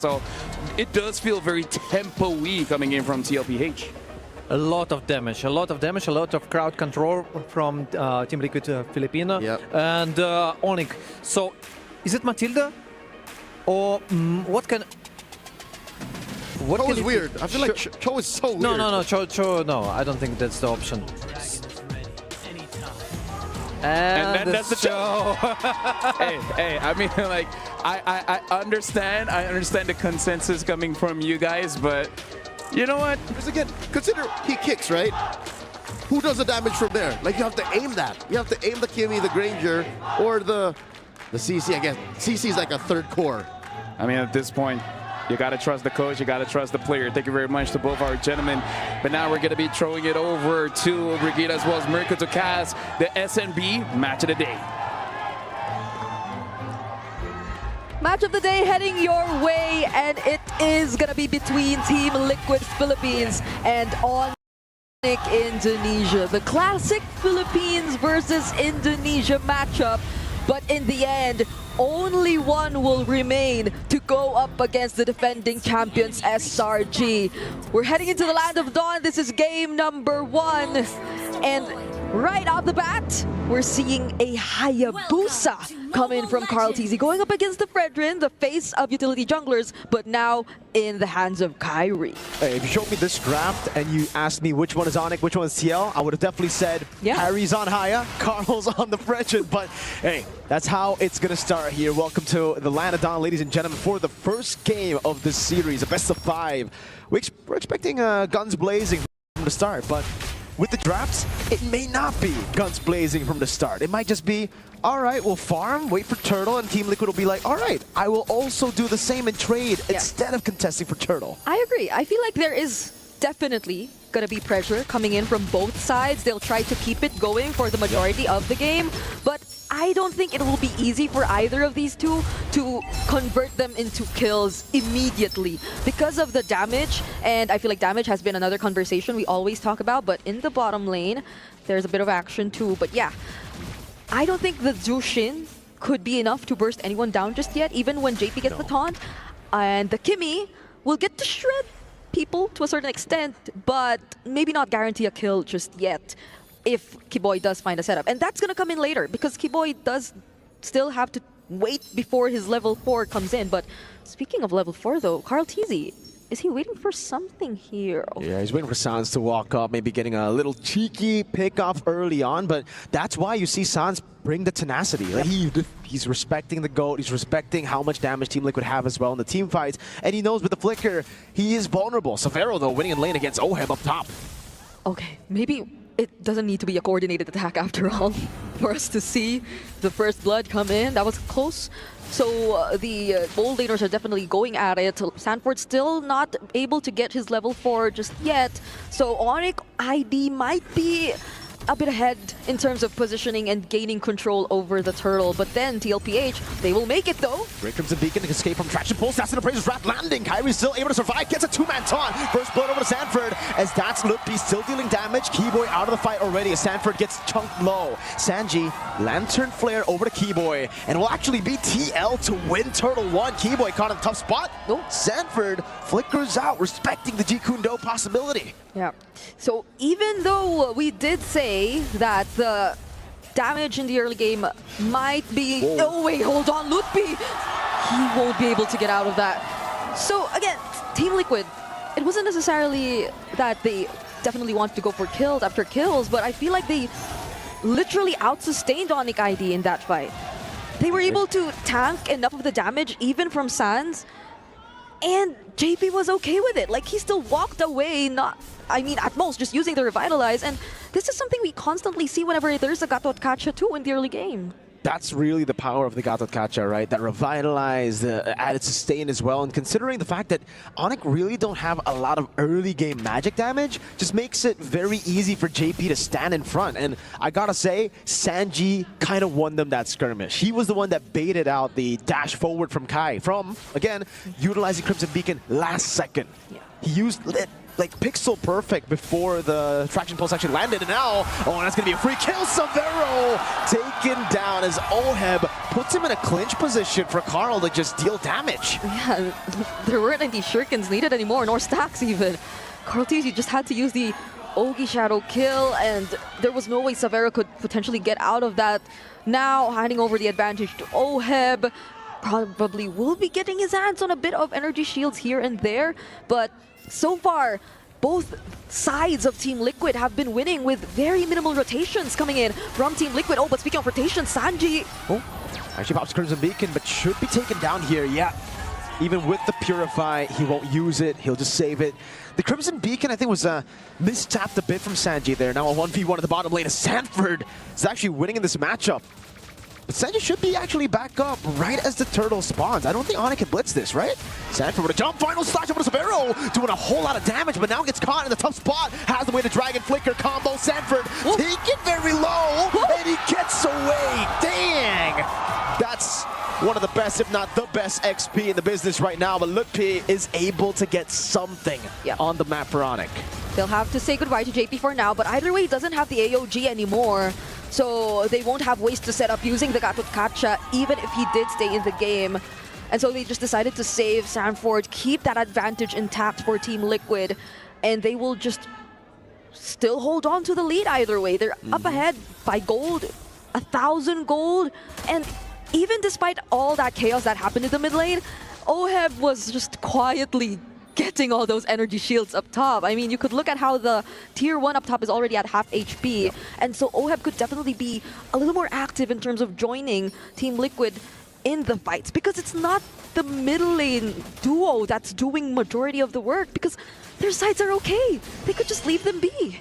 So it does feel very tempo-y coming in from TLPH. A lot of damage, a lot of crowd control from Team Liquid Filipino and Onic. So, is it Matilda? Or what can... Cho is weird. I feel like Cho is so weird. No, Cho, no, I don't think that's the option. And then that's the Cho. hey, I mean, like, I understand the consensus coming from you guys, but you know what? Because again, consider he kicks, right? Who does the damage from there? Like, you have to aim that. You have to aim the Kimmy, the Granger, or the CC, I guess. CC is like a third core. I mean, at this point, you got to trust the coach, you got to trust the player. Thank you very much to both our gentlemen. But now we're going to be throwing it over to Brigida as well as Mirko to cast the SNB Match of the Day. Match of the day heading your way, and it is going to be between Team Liquid Philippines and Onic Indonesia. The classic Philippines versus Indonesia matchup, but in the end, only one will remain to go up against the defending champions SRG. We're heading into the Land of Dawn. This is game number 1. And right off the bat, we're seeing a Hayabusa come in from Carl TZ, going up against the Fredrin, the face of utility junglers, but now in the hands of Kyrie. Hey, if you showed me this draft and you asked me which one is Onic, which one is TL, I would have definitely said Kyrie's on Haya, Carl's on the Fredrin. But hey, that's how it's going to start here. Welcome to the Land of Dawn, ladies and gentlemen, for the first game of this series, a best of 5. We're expecting guns blazing from the start, but with the drafts, it may not be guns blazing from the start. It might just be, all right, we'll farm, wait for Turtle, and Team Liquid will be like, all right, I will also do the same in trade instead of contesting for Turtle. I agree. I feel like there is definitely going to be pressure coming in from both sides. They'll try to keep it going for the majority of the game, but I don't think it will be easy for either of these two to convert them into kills immediately because of the damage. And I feel like damage has been another conversation we always talk about, but in the bottom lane, there's a bit of action too. But yeah, I don't think the Zushin could be enough to burst anyone down just yet, even when JP gets the taunt. And the Kimmy will get to shred people to a certain extent, but maybe not guarantee a kill just yet if Kiboy does find a setup. And that's going to come in later, because Kiboy does still have to wait before his level 4 comes in. But speaking of level 4 though, Carl TZ, is he waiting for something here? Yeah, he's waiting for Sans to walk up, maybe getting a little cheeky pick off early on, but that's why you see Sans bring the tenacity. Like he's respecting the GOAT, he's respecting how much damage Team Liquid have as well in the team fights, and he knows with the flicker, he is vulnerable. Severo though, winning in lane against Oheb up top. Okay, maybe it doesn't need to be a coordinated attack after all for us to see the first blood come in. That was close. So the bold laners are definitely going at it. Sanford still not able to get his level 4 just yet. So Onic ID might be a bit ahead in terms of positioning and gaining control over the Turtle. But then TLPH, they will make it though. Great Crimson Beacon to escape from Traction Pulse. That's an Appraiser's Wrath landing. Kyrie's still able to survive. Gets a 2-man taunt. First blood over to Sanford as that's Lutpi still dealing damage. Keyboy out of the fight already as Sanford gets chunked low. Sanji, Lantern Flare over to Keyboy. And will actually be TL to win Turtle 1. Keyboy caught in a tough spot. No, Sanford flickers out, respecting the Jikundo possibility. Yeah. So even though we did say that the damage in the early game might be... Whoa. Oh wait, hold on, Lutpi! He won't be able to get out of that. So again, Team Liquid, it wasn't necessarily that they definitely wanted to go for kills after kills, but I feel like they literally out-sustained Onic ID in that fight. They were able to tank enough of the damage, even from Sans, and JP was okay with it. Like, he still walked away, at most, just using the Revitalize. And this is something we constantly see whenever there's a Gatot Kacha too in the early game. That's really the power of the Gatot Kacha, right? That Revitalize, the added sustain as well. And considering the fact that Onic really don't have a lot of early game magic damage, just makes it very easy for JP to stand in front. And I gotta say, Sanji kind of won them that skirmish. He was the one that baited out the dash forward from Kai from, again, utilizing Crimson Beacon last second. Yeah. He used Lit like pixel perfect before the Traction Pulse actually landed, and now, oh, that's gonna be a free kill. Severo taken down as Oheb puts him in a clinch position for Carl to just deal damage. Yeah, there weren't any shurikens needed anymore, nor stacks even. Carl TZ just had to use the Ogi Shadow kill, and there was no way Savera could potentially get out of that. Now, handing over the advantage to Oheb. Probably will be getting his hands on a bit of energy shields here and there, but so far, both sides of Team Liquid have been winning with very minimal rotations coming in from Team Liquid. Oh, but speaking of rotations, Sanji... Oh, actually pops Crimson Beacon, but should be taken down here. Yeah, even with the Purify, he won't use it. He'll just save it. The Crimson Beacon, I think, was mistapped a bit from Sanji there. Now a 1v1 at the bottom lane. Sanford is actually winning in this matchup. But Sanji should be actually back up right as the turtle spawns. I don't think Onic can blitz this, right? Sanford with a jump, final slash over to Savero, doing a whole lot of damage, but now gets caught in a tough spot. Has the way to Dragon Flicker combo. Sanford taken very low, and he gets away. Dang! That's one of the best, if not the best XP in the business right now, but Lutpi is able to get something on the map for Onic. They'll have to say goodbye to JP for now, but either way, he doesn't have the AOG anymore. So they won't have ways to set up using the Gatot Kacha, even if he did stay in the game. And so they just decided to save Sanford, keep that advantage intact for Team Liquid, and they will just still hold on to the lead either way. They're up ahead by gold, 1,000 gold, and even despite all that chaos that happened in the mid lane, Oheb was just quietly getting all those energy shields up top. I mean, you could look at how the tier 1 up top is already at half HP, and so Oheb could definitely be a little more active in terms of joining Team Liquid in the fights, because it's not the middle lane duo that's doing majority of the work, because their sides are okay. They could just leave them be.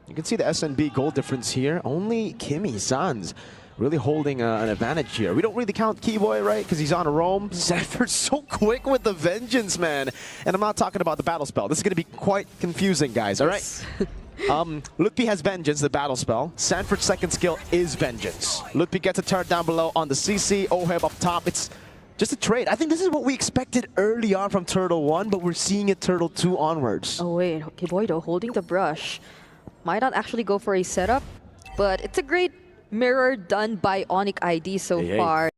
You can see the SNB goal difference here. Only Kimmy Sans really holding an advantage here. We don't really count Keyboy, right? Because he's on a roam. Sanford's so quick with the Vengeance, man. And I'm not talking about the battle spell. This is going to be quite confusing, guys, all right? Lutpi has Vengeance, the battle spell. Sanford's second skill is Vengeance. Lutpi gets a turret down below on the CC. Oheb up top. It's just a trade. I think this is what we expected early on from Turtle 1, but we're seeing it Turtle 2 onwards. Oh wait, Keyboy though, holding the brush. Might not actually go for a setup, but it's a great mirror done by Onic ID so far.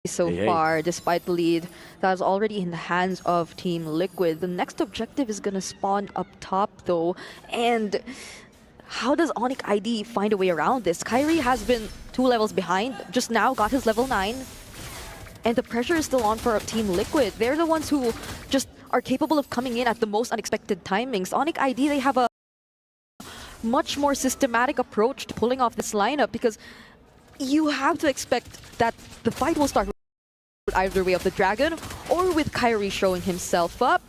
Despite the lead that is already in the hands of Team Liquid. The next objective is gonna spawn up top though, and how does Onic ID find a way around this? Kyrie has been 2 levels behind, just now got his level 9, and the pressure is still on for Team Liquid. They're the ones who just are capable of coming in at the most unexpected timings. Onic ID, they have a much more systematic approach to pulling off this lineup, because you have to expect that the fight will start with either way of the Dragon, or with Kyrie showing himself up,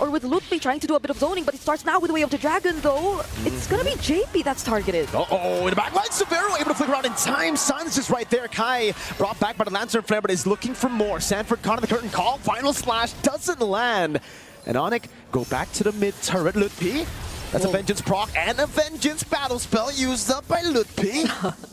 or with Lutpi trying to do a bit of zoning, but it starts now with the way of the Dragon though. It's gonna be JP that's targeted. Uh-oh, in the back line, Savero able to flick around in time. Sun's just right there. Kai brought back by the Lantern Flare, but is looking for more. Sanford caught in the curtain call. Final slash doesn't land. And Onic go back to the mid turret. Lutpi, that's a Vengeance proc and a Vengeance battle spell used up by Lutpi.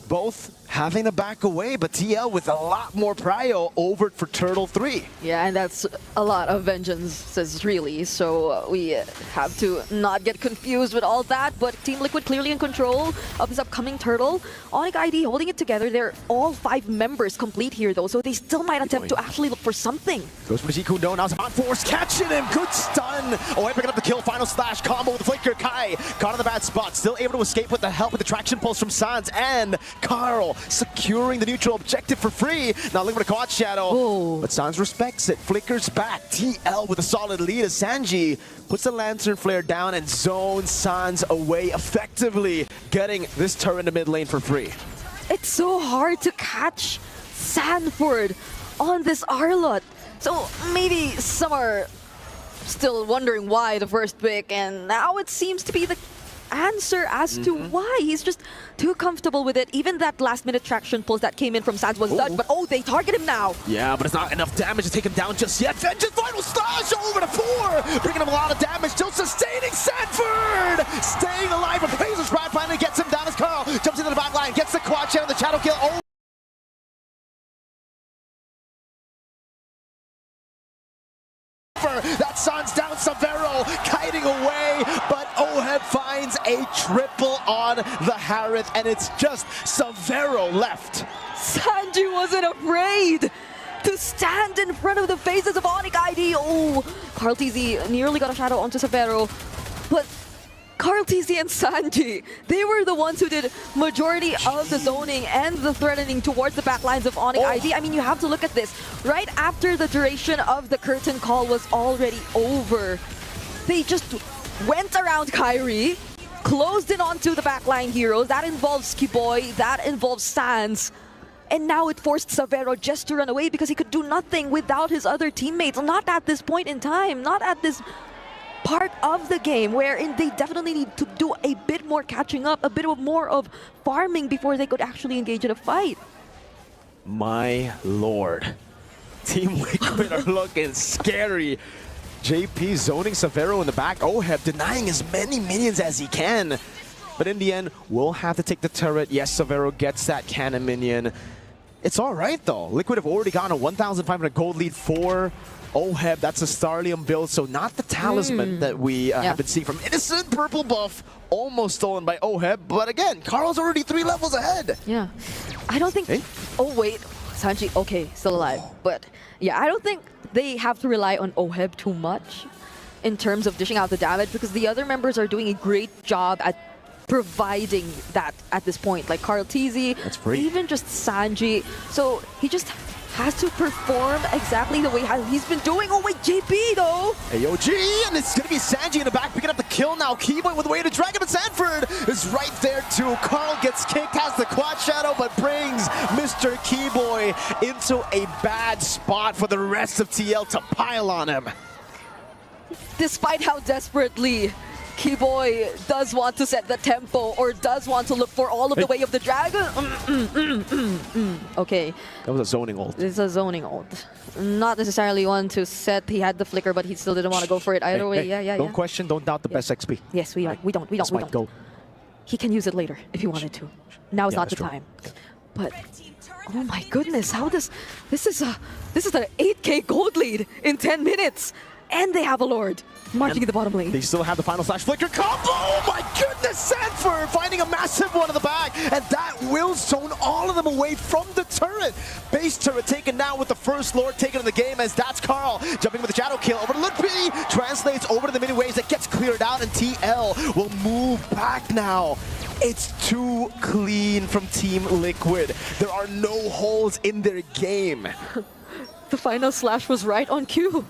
Both having to back away, but TL with a lot more prio over for Turtle 3. Yeah, and that's a lot of Vengeances really, so we have to not get confused with all that, but Team Liquid clearly in control of this upcoming Turtle. Onic ID holding it together. They're all 5 members complete here though, so they still might attempt to actually look for something. Goes for the Zikundo, now it's on force, catching him, good stun! Oh, picking up the kill, final slash, combo with the flicker. Kai caught in the bad spot, still able to escape with the help of the traction pulse from Sans, and Carl securing the neutral objective for free. Now looking for the Quad Shadow, but Sans respects it, flickers back. TL with a solid lead as Sanji puts the Lantern Flare down and zones Sans away, effectively getting this turret in the mid lane for free. It's so hard to catch Sanford on this Arlott. So maybe some are still wondering why the first pick, and now it seems to be the answer as to why. He's just too comfortable with it. Even that last-minute traction pulse that came in from Sans was done, but they target him now. Yeah, but it's not enough damage to take him down just yet. Vengeance final slash over to 4, bringing him a lot of damage, still sustaining Sanford! Staying alive, and Razor's Pride finally gets him down as Carl jumps into the back line, gets the Quad Shadow, the Shadow kill. That Sans down, Savero kiting away, but Oheb finds finds a triple on the Harith, and it's just Severo left. Sanji wasn't afraid to stand in front of the faces of Onic ID. Oh, Carl TZ nearly got a shadow onto Severo, but Carl TZ and Sanji, they were the ones who did majority of the zoning and the threatening towards the backlines of Onic ID. I mean, you have to look at this. Right after the duration of the curtain call was already over, they just went around Kyrie, closed in onto the backline heroes. That involves Kiboy, that involves Sans. And now it forced Severo just to run away because he could do nothing without his other teammates. Not at this point in time, not at this part of the game wherein they definitely need to do a bit more catching up, a bit more of farming before they could actually engage in a fight. My lord. Team Liquid are looking scary. JP zoning Severo in the back. Oheb denying as many minions as he can. But in the end, we'll have to take the turret. Yes, Severo gets that cannon minion. It's all right, though. Liquid have already gotten a 1,500 gold lead for Oheb. That's a Starlium build, so not the talisman that we have been seeing from Innocent. Purple buff almost stolen by Oheb. But again, Carl's already 3 levels ahead. Yeah. I don't think... Hey. Oh, wait. Sanji, okay, still alive. But yeah, I don't think they have to rely on Oheb too much in terms of dishing out the damage because the other members are doing a great job at providing that at this point, like Carl TZ, even just Sanji. So he just has to perform exactly the way he's been doing. Oh wait, JP though! AOG, and it's gonna be Sanji in the back picking up the kill now. Keyboy with the way to Dragon, but Sanford is right there too. Carl gets kicked, has the quad shadow, but brings Mr. Keyboy into a bad spot for the rest of TL to pile on him. Despite how desperately Keyboy does want to set the tempo or does want to look for all of the way of the dragon. Okay. That was a zoning ult. It's a zoning ult. Not necessarily one to set. He had the flicker, but he still didn't want to go for it either way. Yeah. Don't question, don't doubt the best XP. Yes, we don't. Go. He can use it later if he wanted to. Now is not the time. But oh my goodness, how this is an 8K gold lead in 10 minutes. And they have a Lord marching in the bottom lane. They still have the final slash flicker combo. Oh my goodness, Sanford finding a massive one in the back. And that will zone all of them away from the turret. Base turret taken down with the first Lord taken in the game as that's Carl. Jumping with the shadow kill over to Ludwig. Translates over to the mini waves that gets cleared out and TL will move back now. It's too clean from Team Liquid. There are no holes in their game. The final slash was right on cue.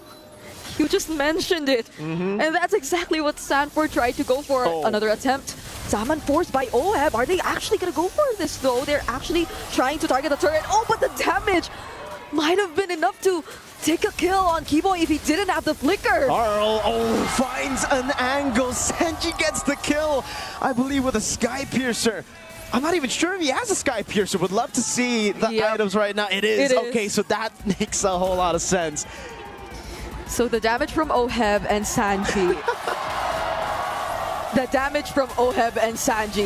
You just mentioned it. And that's exactly what Sanford tried to go for. Another attempt. Zaman forced by Oheb. Are they actually going to go for this though? They're actually trying to target the turret. Oh, but the damage might have been enough to take a kill on Keyboy if he didn't have the flicker. Carl, finds an angle. Sanji gets the kill, I believe, with a Sky Piercer. I'm not even sure if he has a Sky Piercer. Would love to see the items right now. It is. Okay, so that makes a whole lot of sense. So the damage from Oheb and Sanji.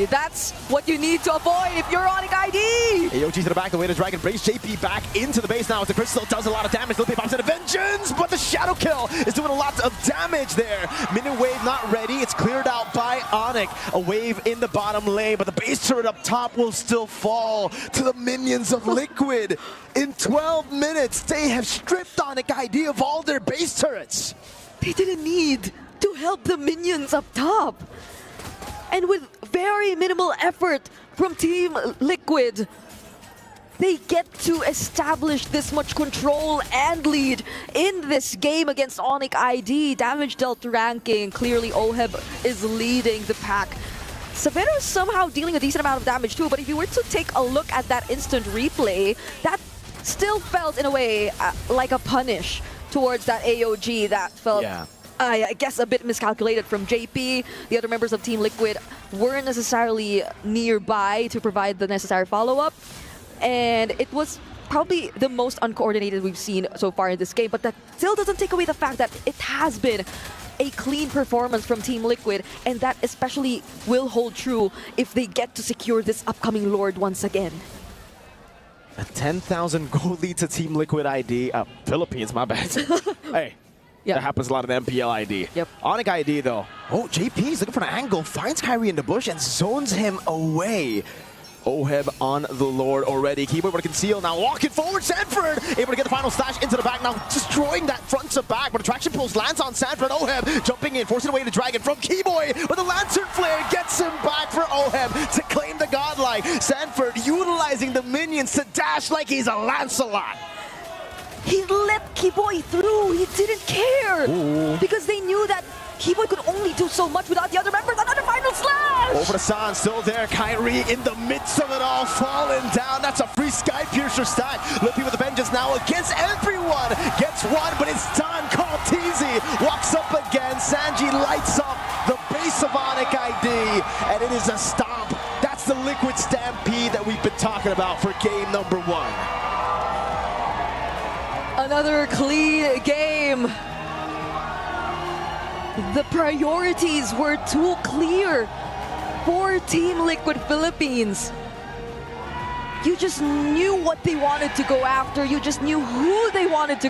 That's what you need to avoid if you're Onic ID. AOG to the back, the way to Dragon brings JP back into the base now as the Crystal does a lot of damage. Lil pops into Vengeance, but the Shadow Kill is doing a lot of damage there. Minion wave not ready. It's cleared out by Onic. A wave in the bottom lane, but the base turret up top will still fall to the minions of Liquid. In 12 minutes, they have stripped Onic ID of all their base turrets. They didn't need to help the minions up top. And with very minimal effort from Team Liquid, they get to establish this much control and lead in this game against Onic ID. Damage dealt ranking, clearly Oheb is leading the pack. Severo is somehow dealing a decent amount of damage too, but if you were to take a look at that instant replay, that still felt in a way like a punish towards that AOG. That felt, I guess, a bit miscalculated from JP. The other members of Team Liquid weren't necessarily nearby to provide the necessary follow-up. And it was probably the most uncoordinated we've seen so far in this game, but that still doesn't take away the fact that it has been a clean performance from Team Liquid, and that especially will hold true if they get to secure this upcoming Lord once again. A 10,000 gold lead to Team Liquid ID. Philippines, my bad. Hey, Yeah. That happens a lot in the MPL ID. Yep. Onic ID though. Oh, JP's looking for an angle, finds Kyrie in the bush and zones him away. Oheb on the Lord already. Keyboard able to conceal now, walking forward. Sanford able to get the final slash into the back now, destroying that front to back. But attraction pulls lands on Sanford. Oheb jumping in, forcing away the dragon from Keyboy. But the Lantern Flare gets him back for Oheb to claim the godlike. Sanford utilizing the minions to dash like he's a Lancelot. He let Keyboy through. He didn't care. Ooh. Because they knew that Keyboy could only do so much without the other members. Another final slash! Over to San, still there. Kyrie in the midst of it all, falling down. That's a free Sky Piercer stack. Lippy with a vengeance now against everyone. Gets one, but it's done. Call Teasy walks up again. Sanji lights up the base of Onic ID, and it is a stomp. That's the Liquid Stampede that we've been talking about for game number 1. Another clean game. The priorities were too clear for Team Liquid Philippines. You just knew what they wanted to go after. You just knew who they wanted to go